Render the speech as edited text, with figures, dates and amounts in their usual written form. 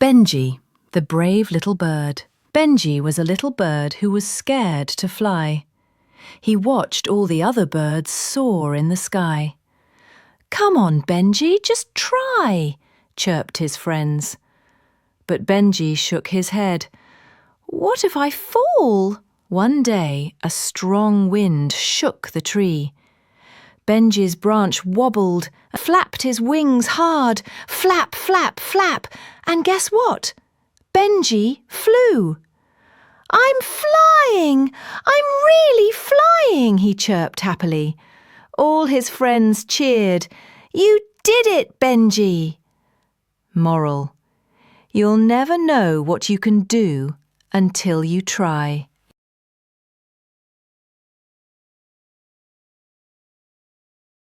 Benji, the brave little bird. Benji was a little bird who was scared to fly. He watched all the other birds soar in the sky. "Come on, Benji, just try," chirped his friends. But Benji shook his head. "What if I fall?" One day, a strong wind shook the tree. Benji's branch wobbled, flapped his wings hard, flap, flap, flap, and guess what? Benji flew. "I'm flying! I'm really flying!" he chirped happily. All his friends cheered. "You did it, Benji!" Moral: you'll never know what you can do until you try.